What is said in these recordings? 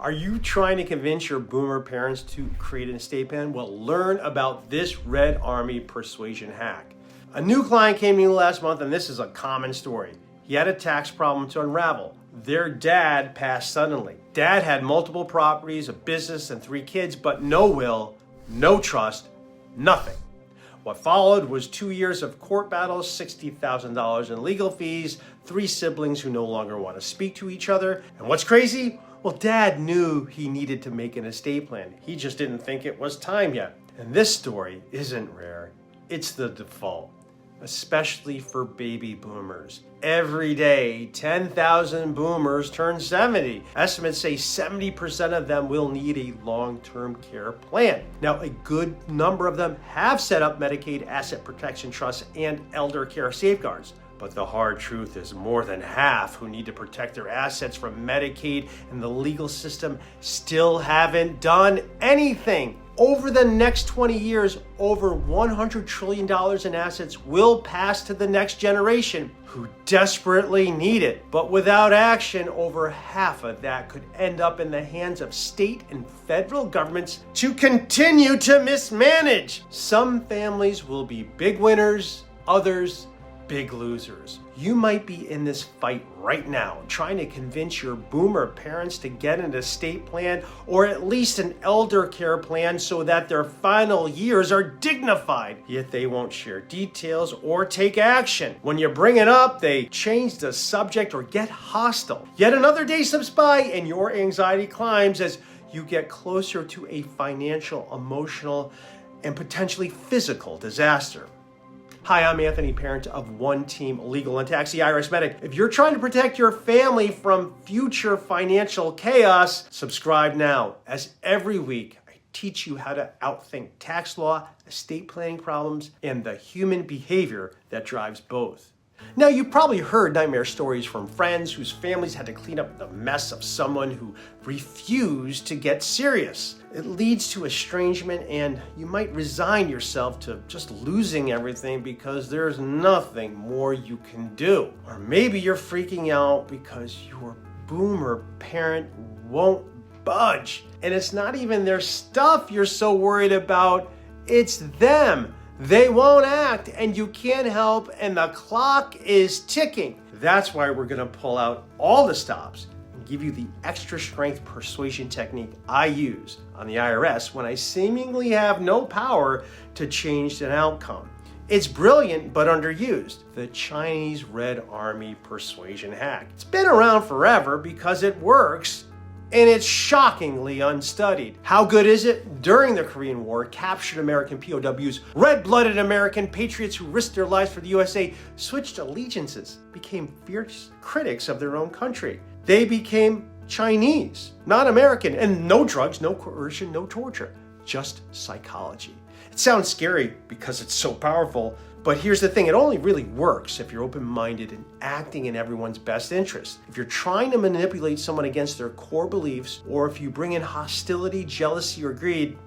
Are you trying to convince your boomer parents to create an estate plan? Well, learn about this Red Army persuasion hack. A new client came to me last month, and this is a common story. He had a tax problem to unravel. Their dad passed suddenly. Dad had multiple properties, a business, and 3 kids, but no will, no trust, nothing. What followed was 2 years of court battles, $60,000 in legal fees, 3 siblings who no longer want to speak to each other. And what's crazy? Well, Dad knew he needed to make an estate plan. He just didn't think it was time yet. And this story isn't rare. It's the default, especially for baby boomers. Every day, 10,000 boomers turn 70. Estimates say 70% of them will need a long-term care plan. Now, a good number of them have set up Medicaid asset protection trusts and elder care safeguards. But the hard truth is more than half who need to protect their assets from Medicaid and the legal system still haven't done anything. Over the next 20 years, over $100 trillion in assets will pass to the next generation who desperately need it. But without action, over half of that could end up in the hands of state and federal governments to continue to mismanage. Some families will be big winners, others big losers. You might be in this fight right now, trying to convince your boomer parents to get an estate plan or at least an elder care plan so that their final years are dignified. Yet they won't share details or take action. When you bring it up, they change the subject or get hostile. Yet another day slips by and your anxiety climbs as you get closer to a financial, emotional, and potentially physical disaster. Hi, I'm Anthony, parent of One Team Legal and Tax, the IRS Medic. If you're trying to protect your family from future financial chaos, subscribe now, as every week I teach you how to outthink tax law, estate planning problems, and the human behavior that drives both. Now, you've probably heard nightmare stories from friends whose families had to clean up the mess of someone who refused to get serious. It leads to estrangement, and you might resign yourself to just losing everything because there's nothing more you can do. Or maybe you're freaking out because your boomer parent won't budge. And it's not even their stuff you're so worried about, it's them. They won't act, and you can't help, and the clock is ticking. That's why we're gonna pull out all the stops and give you the extra strength persuasion technique I use on the IRS when I seemingly have no power to change an outcome. It's brilliant, but underused. The Chinese Red Army persuasion hack. It's been around forever because it works, and it's shockingly unstudied. How good is it? During the Korean War, captured American POWs, red-blooded American patriots who risked their lives for the USA, switched allegiances, became fierce critics of their own country. They became Chinese, not American, and no drugs, no coercion, no torture, just psychology. It sounds scary because it's so powerful, but here's the thing, it only really works if you're open-minded and acting in everyone's best interest. If you're trying to manipulate someone against their core beliefs, or if you bring in hostility, jealousy, or greed,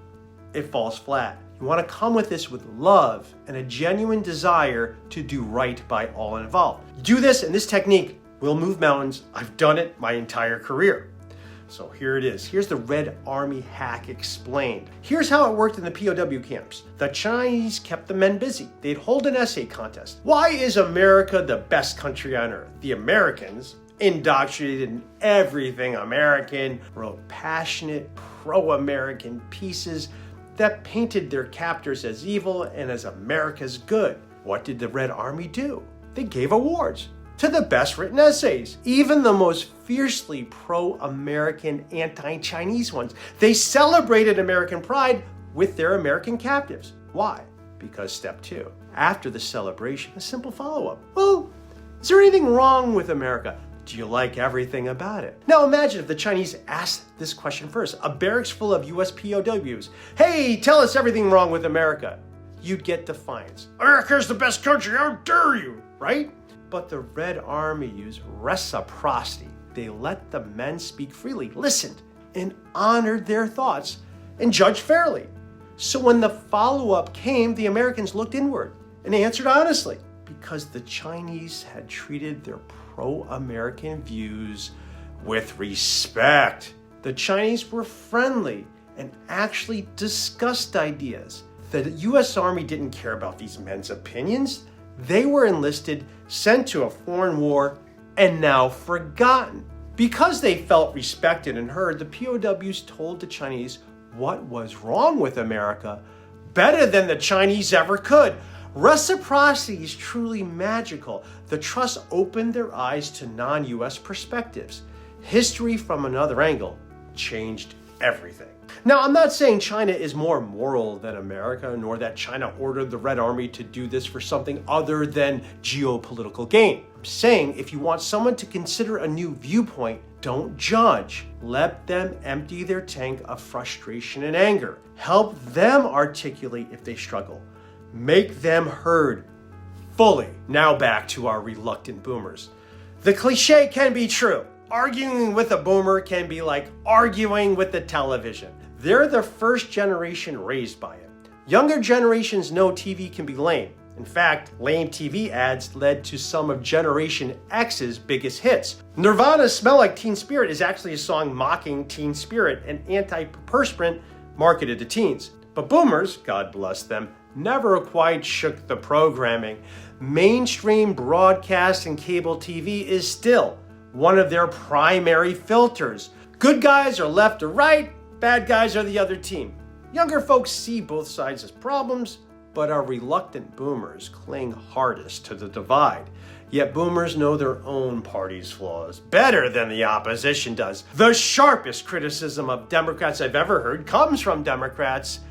it falls flat. You want to come with this with love and a genuine desire to do right by all involved. Do this, and this technique will move mountains. I've done it my entire career. So here it is. Here's the Red Army hack explained. Here's how it worked in the POW camps. The Chinese kept the men busy. They'd hold an essay contest. Why is America the best country on earth? The Americans, indoctrinated in everything American, wrote passionate, pro-American pieces that painted their captors as evil and as America's good. What did the Red Army do? They gave awards to the best written essays, even the most fiercely pro-American, anti-Chinese ones. They celebrated American pride with their American captives. Why? Because step 2, after the celebration, a simple follow-up. Well, is there anything wrong with America? Do you like everything about it? Now imagine if the Chinese asked this question first. A barracks full of US POWs. Hey, tell us everything wrong with America. You'd get defiance. America's the best country, how dare you, right? But the Red Army used reciprocity. They let the men speak freely, listened, and honored their thoughts, and judged fairly. So when the follow-up came, the Americans looked inward and answered honestly, because the Chinese had treated their pro-American views with respect. The Chinese were friendly and actually discussed ideas. The US Army didn't care about these men's opinions. They were enlisted, sent to a foreign war, and now forgotten. Because they felt respected and heard, the POWs told the Chinese what was wrong with America better than the Chinese ever could. Reciprocity is truly magical. The trust opened their eyes to non-US perspectives. History from another angle changed everything. Now, I'm not saying China is more moral than America, nor that China ordered the Red Army to do this for something other than geopolitical gain. I'm saying if you want someone to consider a new viewpoint, don't judge. Let them empty their tank of frustration and anger. Help them articulate if they struggle. Make them heard fully. Now back to our reluctant boomers. The cliche can be true. Arguing with a boomer can be like arguing with the television. They're the first generation raised by it. Younger generations know TV can be lame. In fact, lame TV ads led to some of Generation X's biggest hits. Nirvana's Smell Like Teen Spirit is actually a song mocking teen spirit and antiperspirant marketed to teens. But boomers, God bless them, never quite shook the programming. Mainstream broadcast and cable TV is still one of their primary filters. Good guys are left or right, bad guys are the other team. Younger folks see both sides as problems, but our reluctant boomers cling hardest to the divide. Yet boomers know their own party's flaws better than the opposition does. The sharpest criticism of Democrats I've ever heard comes from Democrats,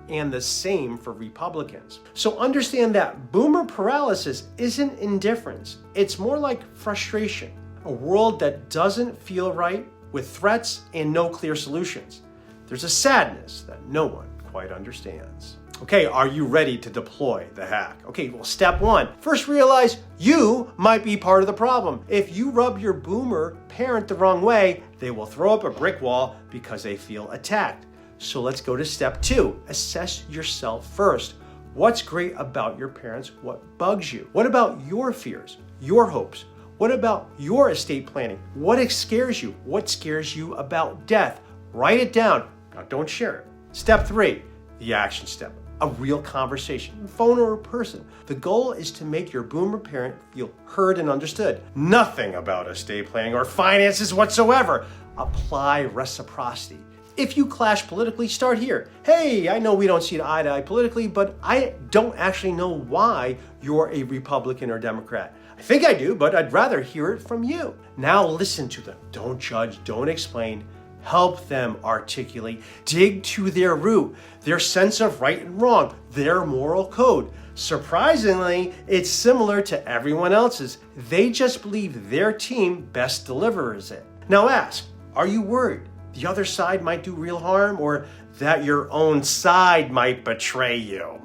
and the same for Republicans. So understand that boomer paralysis isn't indifference. It's more like frustration. A world that doesn't feel right with threats and no clear solutions. There's a sadness that no one quite understands. Okay, are you ready to deploy the hack? Okay, well, step one, first realize you might be part of the problem. If you rub your boomer parent the wrong way, they will throw up a brick wall because they feel attacked. So let's go to step two, assess yourself first. What's great about your parents? What bugs you? What about your fears, your hopes? What about your estate planning? What scares you? What scares you about death? Write it down. Now don't share it. Step three, the action step. A real conversation, phone or person. The goal is to make your boomer parent feel heard and understood. Nothing about estate planning or finances whatsoever. Apply reciprocity. If you clash politically, start here. Hey, I know we don't see eye to eye politically, but I don't actually know why you're a Republican or Democrat. I think I do, but I'd rather hear it from you. Now listen to them. Don't judge, don't explain. Help them articulate, dig to their root, their sense of right and wrong, their moral code. Surprisingly, it's similar to everyone else's. They just believe their team best delivers it. Now ask, are you worried the other side might do real harm or that your own side might betray you?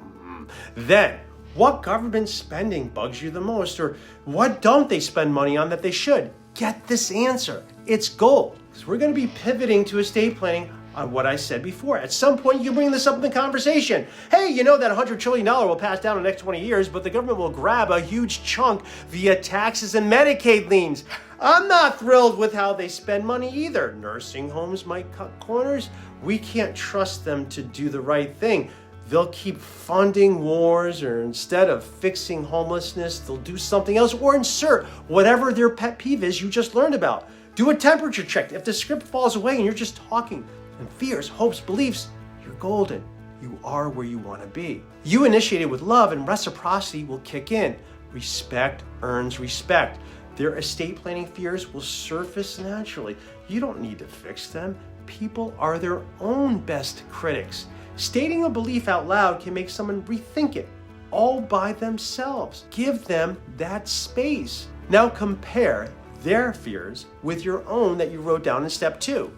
Then, what government spending bugs you the most, or what don't they spend money on that they should? Get this answer. It's gold. So we're going to be pivoting to estate planning on what I said before. At some point, you bring this up in the conversation. Hey, you know that $100 trillion will pass down in the next 20 years, but the government will grab a huge chunk via taxes and Medicaid liens. I'm not thrilled with how they spend money either. Nursing homes might cut corners. We can't trust them to do the right thing. They'll keep funding wars, or instead of fixing homelessness, they'll do something else or insert whatever their pet peeve is you just learned about. Do a temperature check. If the script falls away and you're just talking and fears, hopes, beliefs, you're golden. You are where you want to be. You initiate it with love and reciprocity will kick in. Respect earns respect. Their estate planning fears will surface naturally. You don't need to fix them. People are their own best critics. Stating a belief out loud can make someone rethink it all by themselves. Give them that space. Now compare their fears with your own that you wrote down in step two.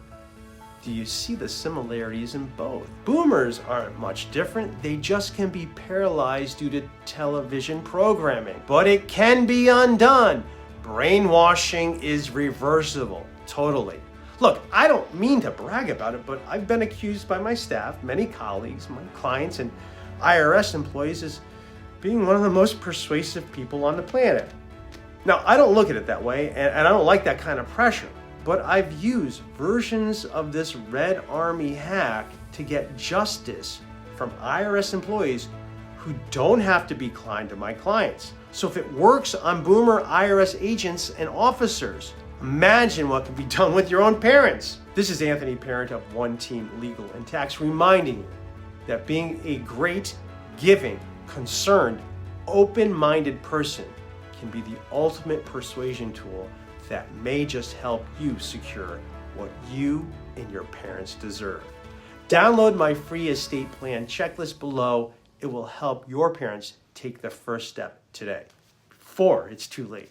Do you see the similarities in both? Boomers aren't much different. They just can be paralyzed due to television programming. But it can be undone. Brainwashing is reversible. Totally. Look, I don't mean to brag about it, but I've been accused by my staff, many colleagues, my clients, and IRS employees as being one of the most persuasive people on the planet. Now, I don't look at it that way, and I don't like that kind of pressure. but I've used versions of this Red Army hack to get justice from IRS employees who don't have to be kind to my clients. So if it works on boomer IRS agents and officers, imagine what can be done with your own parents. This is Anthony, parent of One Team Legal and Tax, reminding you that being a great, giving, concerned, open-minded person can be the ultimate persuasion tool that may just help you secure what you and your parents deserve. Download my free estate plan checklist below. It will help your parents take the first step today, before it's too late.